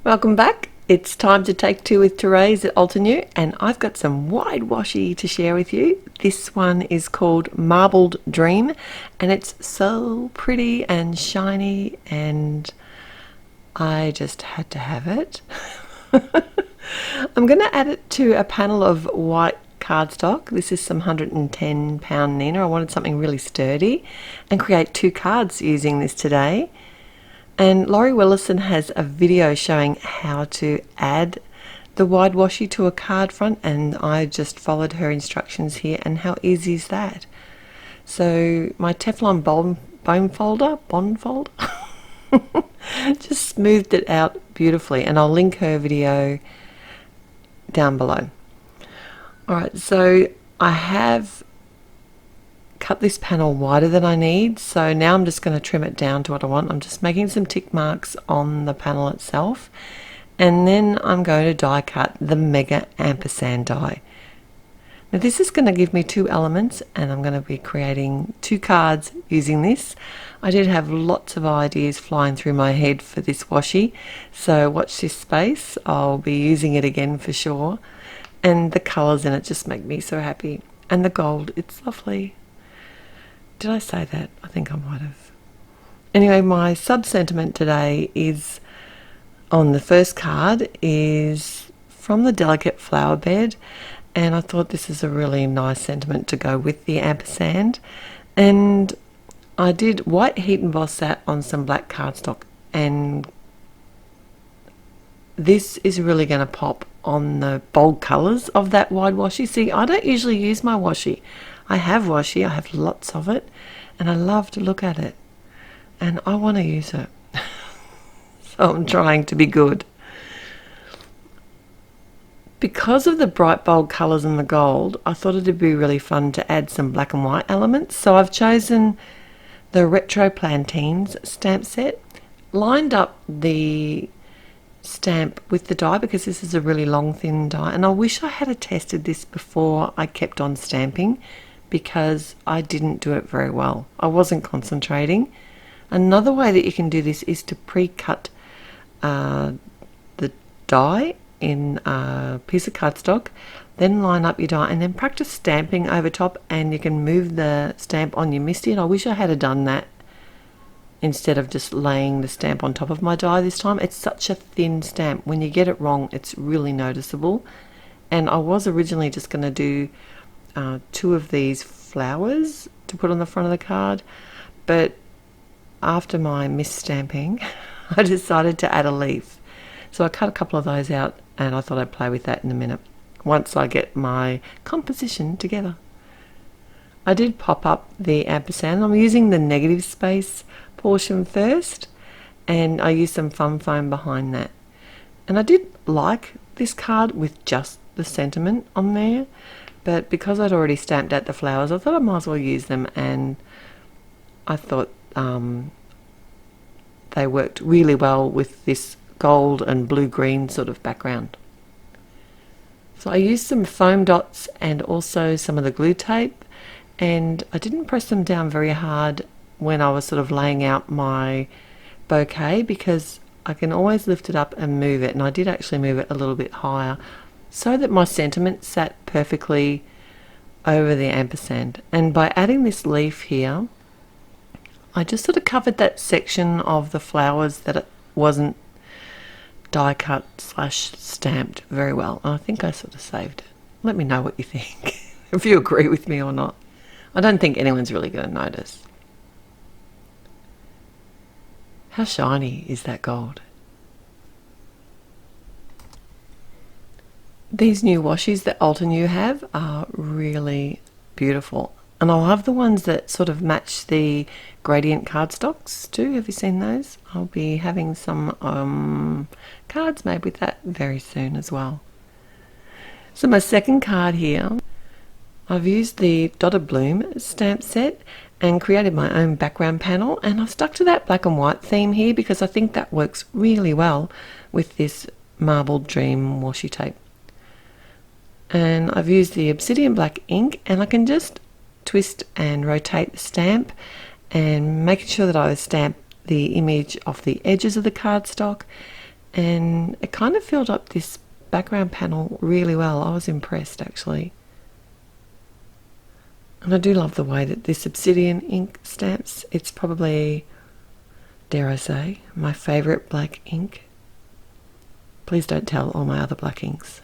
Welcome back. It's time to take two with Therese at Altenew, and I've got some wide washi to share with you. This one is called Marbled Dream, and it's so pretty and shiny, and I just had to have it. I'm going to add it to a panel of white cardstock. This is some 110-pound Nina. I wanted something really sturdy and create two cards using this today. And Laurie Willison has a video showing how to add the wide washi to a card front, and I just followed her instructions here, and how easy is that? So my Teflon bond folder just smoothed it out beautifully, and I'll link her video down below. Alright, so I have cut this panel wider than I need, so now I'm just going to trim it down to what I want. I'm just making some tick marks on the panel itself, and then I'm going to die cut the Mega Ampersand die. Now this is going to give me two elements, and I'm going to be creating two cards using this. I did have lots of ideas flying through my head for this washi, so watch this space. I'll be using it again for sure, and the colours in it just make me so happy, and the gold, it's lovely. Did I say that? I think I might have. Anyway, my sub-sentiment today is on the first card is from the Delicate Flower Bed, and I thought this is a really nice sentiment to go with the ampersand. And I did white heat emboss that on some black cardstock, and this is really going to pop on the bold colours of that wide washi. See, I don't usually use my washi. I have washi, I have lots of it, and I love to look at it, and I want to use it. So I'm trying to be good. Because of the bright bold colours and the gold, I thought it'd be really fun to add some black and white elements. So I've chosen the Retro Plantines stamp set, lined up the stamp with the die because this is a really long thin die, and I wish I had tested this before I kept on stamping, because I didn't do it very well. I wasn't concentrating. Another way that you can do this is to pre-cut the die in a piece of cardstock, then line up your die, and then practice stamping over top, and you can move the stamp on your MISTI. And I wish I had done that instead of just laying the stamp on top of my die this time. It's such a thin stamp. When you get it wrong, it's really noticeable. And I was originally just going to do two of these flowers to put on the front of the card, but after my misstamping I decided to add a leaf, so I cut a couple of those out, and I thought I'd play with that in a minute once I get my composition together. I did pop up the ampersand. I'm using the negative space portion first, and I used some fun foam behind that, and I did like this card with just the sentiment on there, but because I'd already stamped out the flowers, I thought I might as well use them, and I thought they worked really well with this gold and blue-green sort of background. So I used some foam dots and also some of the glue tape, and I didn't press them down very hard when I was sort of laying out my bouquet, because I can always lift it up and move it, and I did actually move it a little bit higher so that my sentiment sat perfectly over the ampersand. And by adding this leaf here, I just sort of covered that section of the flowers that it wasn't die cut / stamped very well. And I think I sort of saved it. Let me know what you think, if you agree with me or not. I don't think anyone's really going to notice. How shiny is that gold? These new washies that Altenew have are really beautiful, and I love the ones that sort of match the gradient cardstocks too. Have you seen those? I'll be having some cards made with that very soon as well. So my second card here, I've used the Dotted Bloom stamp set and created my own background panel, and I've stuck to that black and white theme here because I think that works really well with this Marbled Dream Washi Tape. And I've used the Obsidian black ink, and I can just twist and rotate the stamp, and making sure that I stamped the image off the edges of the cardstock, and it kind of filled up this background panel really well. I was impressed actually. And I do love the way that this Obsidian ink stamps. It's probably, dare I say, my favourite black ink. Please don't tell all my other black inks.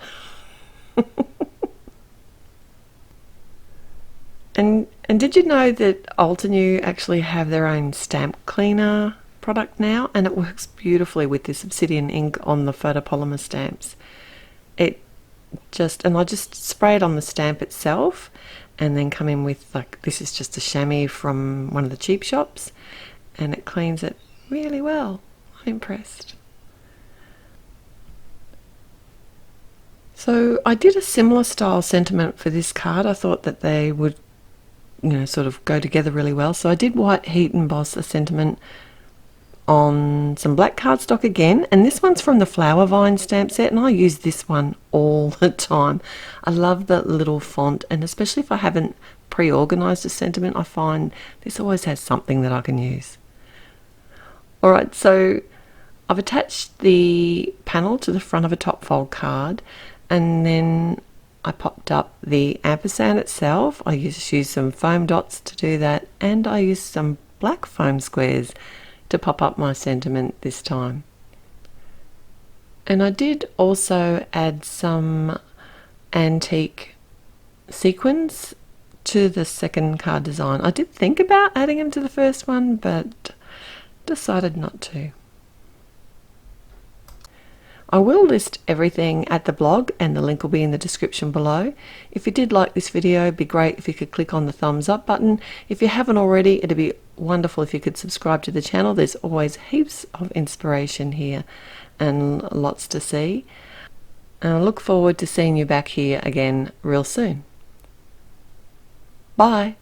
And did you know that Altenew actually have their own stamp cleaner product now, and it works beautifully with this Obsidian ink on the photopolymer stamps. I just spray it on the stamp itself, and then come in with, like, this is just a chamois from one of the cheap shops, and it cleans it really well. I'm impressed. So I did a similar style sentiment for this card. I thought that they would, sort of go together really well. So I did white heat emboss a sentiment on some black cardstock again, and this one's from the Flower Vine stamp set, and I use this one all the time. I love the little font, and especially if I haven't pre-organized a sentiment, I find this always has something that I can use. Alright, so I've attached the panel to the front of a top fold card, and then I popped up the ampersand itself. I used some foam dots to do that, and I used some black foam squares to pop up my sentiment this time. And I did also add some antique sequins to the second card design. I did think about adding them to the first one, but decided not to. I will list everything at the blog, and the link will be in the description below. If you did like this video, it'd be great if you could click on the thumbs up button. If you haven't already, it'd be wonderful if you could subscribe to the channel. There's always heaps of inspiration here and lots to see. And I look forward to seeing you back here again real soon. Bye.